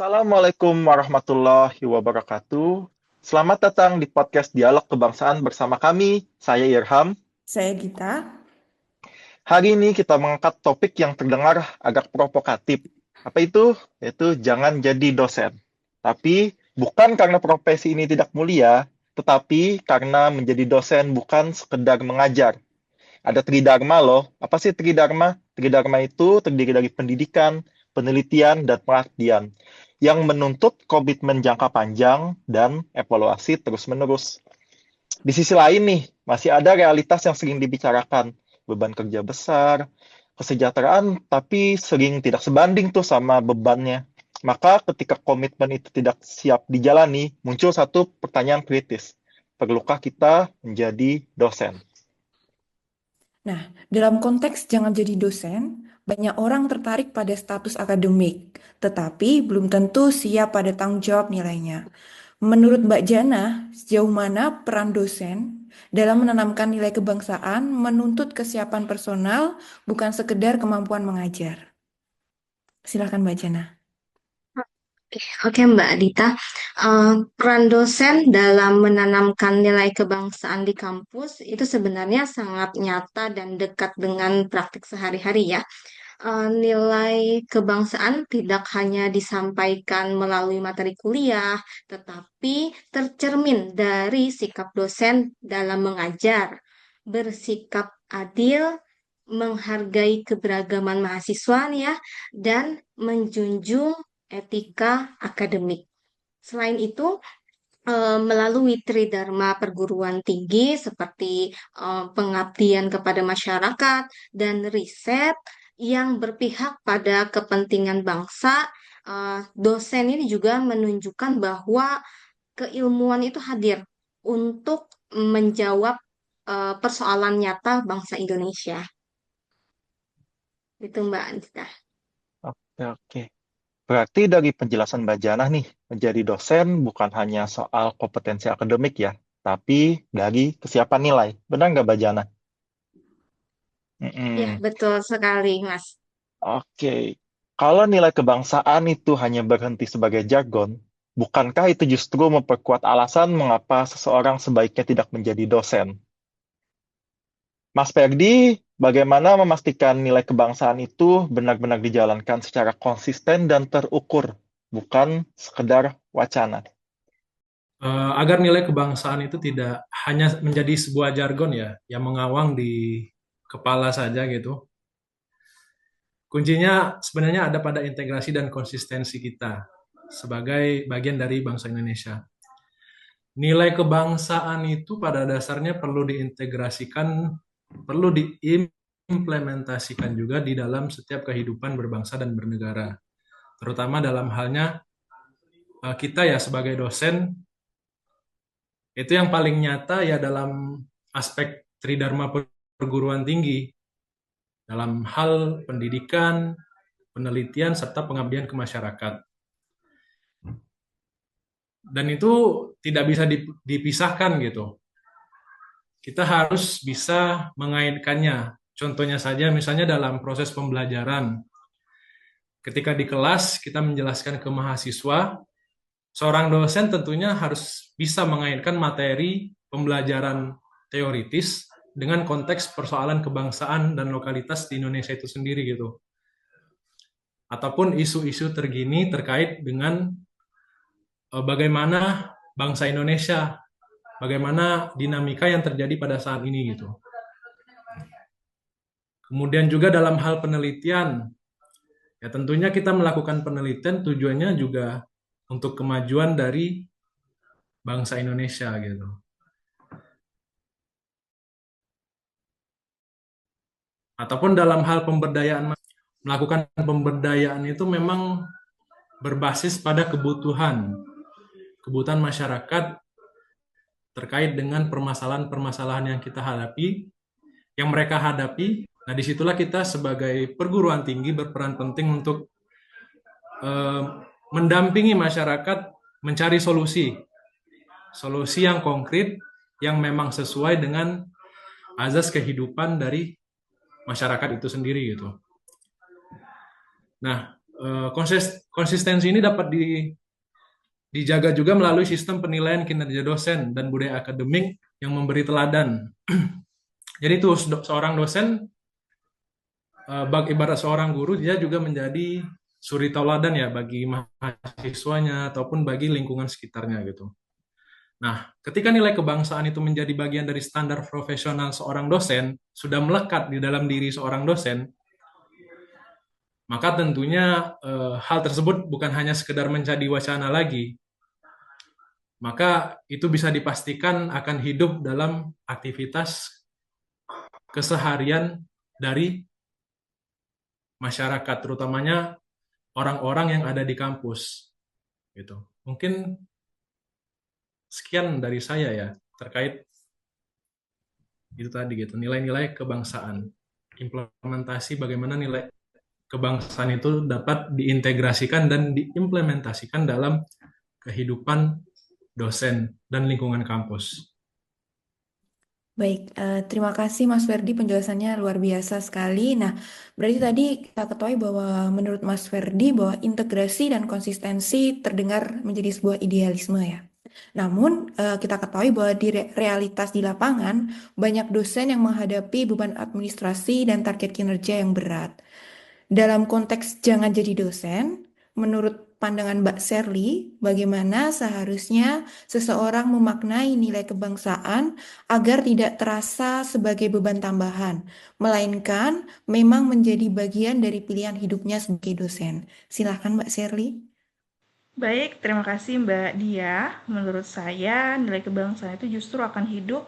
Assalamualaikum warahmatullahi wabarakatuh. Selamat datang di podcast Dialog Kebangsaan bersama kami. Saya Irham. Saya Gita. Hari ini kita mengangkat topik yang terdengar agak provokatif. Apa itu? Yaitu jangan jadi dosen. Tapi bukan karena profesi ini tidak mulia, tetapi karena menjadi dosen bukan sekedar mengajar. Ada tridharma loh. Apa sih tridharma? Tridharma itu terdiri dari pendidikan, penelitian, dan pengabdian yang menuntut komitmen jangka panjang dan evaluasi terus-menerus. Di sisi lain nih, masih ada realitas yang sering dibicarakan, beban kerja besar, kesejahteraan, tapi sering tidak sebanding tuh sama bebannya. Maka ketika komitmen itu tidak siap dijalani, muncul satu pertanyaan kritis. Perlukah kita menjadi dosen? Nah, dalam konteks jangan jadi dosen, banyak orang tertarik pada status akademik, tetapi belum tentu siap pada tanggung jawab nilainya. Menurut Mbak Jana, sejauh mana peran dosen dalam menanamkan nilai kebangsaan menuntut kesiapan personal, bukan sekedar kemampuan mengajar? Silakan Mbak Jana. Oke, Mbak Adita. Peran dosen dalam menanamkan nilai kebangsaan di kampus itu sebenarnya sangat nyata dan dekat dengan praktik sehari-hari ya. Nilai kebangsaan tidak hanya disampaikan melalui materi kuliah, tetapi tercermin dari sikap dosen dalam mengajar, bersikap adil, menghargai keberagaman mahasiswa nih ya, dan menjunjung etika akademik. Selain itu, melalui tridharma perguruan tinggi seperti pengabdian kepada masyarakat dan riset yang berpihak pada kepentingan bangsa, dosen ini juga menunjukkan bahwa keilmuan itu hadir untuk menjawab persoalan nyata bangsa Indonesia. Itu Mbak Anita. Oke, oke. Berarti dari penjelasan Mbak Janah nih, menjadi dosen bukan hanya soal kompetensi akademik ya, tapi dari kesiapan nilai. Benar nggak Mbak Janah? Ya, Mm-mm. betul sekali, Mas. Oke, kalau nilai kebangsaan itu hanya berhenti sebagai jargon, bukankah itu justru memperkuat alasan mengapa seseorang sebaiknya tidak menjadi dosen? Mas Ferdi, bagaimana memastikan nilai kebangsaan itu benar-benar dijalankan secara konsisten dan terukur, bukan sekedar wacana? Agar nilai kebangsaan itu tidak hanya menjadi sebuah jargon ya, yang mengawang di kepala saja gitu. Kuncinya sebenarnya ada pada integrasi dan konsistensi kita sebagai bagian dari bangsa Indonesia. Nilai kebangsaan itu pada dasarnya perlu diintegrasikan, perlu diimplementasikan juga di dalam setiap kehidupan berbangsa dan bernegara. Terutama dalam halnya kita ya sebagai dosen, itu yang paling nyata ya dalam aspek tridharma perguruan tinggi, dalam hal pendidikan, penelitian, serta pengabdian ke masyarakat. Dan itu tidak bisa dipisahkan gitu. Kita harus bisa mengaitkannya. Contohnya saja misalnya dalam proses pembelajaran. Ketika di kelas kita menjelaskan ke mahasiswa, seorang dosen tentunya harus bisa mengaitkan materi pembelajaran teoritis dengan konteks persoalan kebangsaan dan lokalitas di Indonesia itu sendiri gitu. Ataupun isu-isu terkini terkait dengan bagaimana bangsa Indonesia, bagaimana dinamika yang terjadi pada saat ini gitu. Kemudian juga dalam hal penelitian, ya tentunya kita melakukan penelitian tujuannya juga untuk kemajuan dari bangsa Indonesia gitu. Ataupun dalam hal pemberdayaan, melakukan pemberdayaan itu memang berbasis pada kebutuhan masyarakat terkait dengan permasalahan-permasalahan yang kita hadapi, yang mereka hadapi. Nah, disitulah kita sebagai perguruan tinggi berperan penting untuk mendampingi masyarakat mencari solusi yang konkret, yang memang sesuai dengan azas kehidupan dari masyarakat itu sendiri gitu. Nah, konsistensi ini dapat dijaga juga melalui sistem penilaian kinerja dosen dan budaya akademik yang memberi teladan. Jadi itu seorang dosen, ibarat seorang guru, dia juga menjadi suri tauladan ya bagi mahasiswanya ataupun bagi lingkungan sekitarnya gitu. Nah, ketika nilai kebangsaan itu menjadi bagian dari standar profesional seorang dosen, sudah melekat di dalam diri seorang dosen, maka tentunya hal tersebut bukan hanya sekedar menjadi wacana lagi, maka itu bisa dipastikan akan hidup dalam aktivitas keseharian dari masyarakat, terutamanya orang-orang yang ada di kampus. Gitu. Mungkin sekian dari saya ya terkait itu tadi gitu, nilai-nilai kebangsaan. Implementasi bagaimana nilai kebangsaan itu dapat diintegrasikan dan diimplementasikan dalam kehidupan dosen dan lingkungan kampus. Baik, terima kasih Mas Ferdi, penjelasannya luar biasa sekali. Nah, berarti tadi kita ketahui bahwa menurut Mas Ferdi bahwa integrasi dan konsistensi terdengar menjadi sebuah idealisme ya. Namun, kita ketahui bahwa di realitas di lapangan, banyak dosen yang menghadapi beban administrasi dan target kinerja yang berat. Dalam konteks jangan jadi dosen, menurut pandangan Mbak Sherly, bagaimana seharusnya seseorang memaknai nilai kebangsaan agar tidak terasa sebagai beban tambahan, melainkan memang menjadi bagian dari pilihan hidupnya sebagai dosen. Silahkan Mbak Sherly. Baik, terima kasih Mbak Dia. Menurut saya, nilai kebangsaan itu justru akan hidup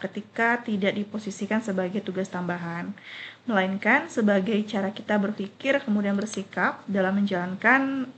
ketika tidak diposisikan sebagai tugas tambahan, melainkan sebagai cara kita berpikir kemudian bersikap dalam menjalankan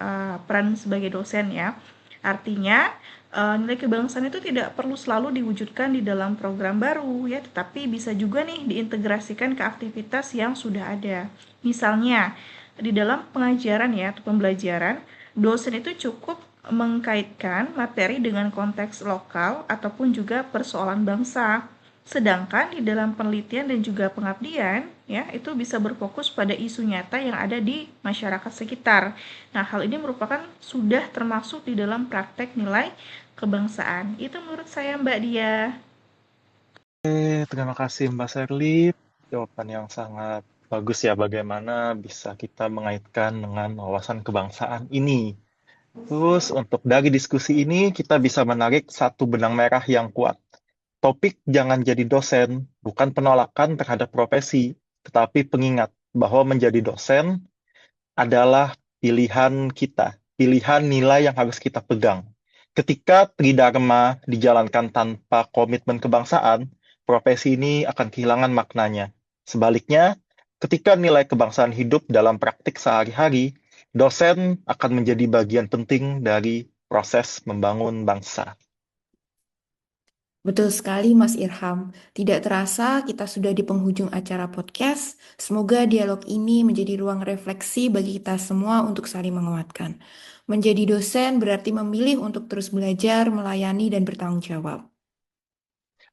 peran sebagai dosen ya. Artinya, nilai kebangsaan itu tidak perlu selalu diwujudkan di dalam program baru ya, tetapi bisa juga nih diintegrasikan ke aktivitas yang sudah ada. Misalnya, di dalam pengajaran ya atau pembelajaran, dosen itu cukup mengkaitkan materi dengan konteks lokal ataupun juga persoalan bangsa. Sedangkan di dalam penelitian dan juga pengabdian, ya, itu bisa berfokus pada isu nyata yang ada di masyarakat sekitar. Nah, hal ini merupakan sudah termasuk di dalam praktek nilai kebangsaan. Itu menurut saya, Mbak Dia. Terima kasih Mbak Sherly. Jawaban yang sangat bagus ya, bagaimana bisa kita mengaitkan dengan wawasan kebangsaan ini. Terus untuk dari diskusi ini kita bisa menarik satu benang merah yang kuat. Topik jangan jadi dosen bukan penolakan terhadap profesi, tetapi pengingat bahwa menjadi dosen adalah pilihan kita, pilihan nilai yang harus kita pegang. Ketika tridharma dijalankan tanpa komitmen kebangsaan, profesi ini akan kehilangan maknanya. Sebaliknya, ketika nilai kebangsaan hidup dalam praktik sehari-hari, dosen akan menjadi bagian penting dari proses membangun bangsa. Betul sekali Mas Irham. Tidak terasa kita sudah di penghujung acara podcast. Semoga dialog ini menjadi ruang refleksi bagi kita semua untuk saling menguatkan. Menjadi dosen berarti memilih untuk terus belajar, melayani, dan bertanggung jawab.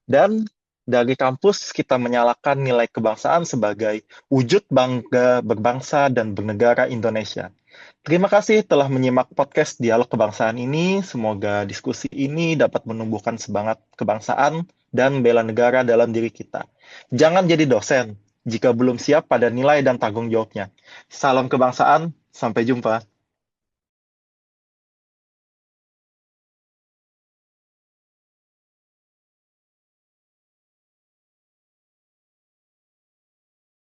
Dan dari kampus kita menyalakan nilai kebangsaan sebagai wujud bangga berbangsa dan bernegara Indonesia. Terima kasih telah menyimak podcast Dialog Kebangsaan ini. Semoga diskusi ini dapat menumbuhkan semangat kebangsaan dan bela negara dalam diri kita. Jangan jadi dosen jika belum siap pada nilai dan tanggung jawabnya. Salam kebangsaan, sampai jumpa.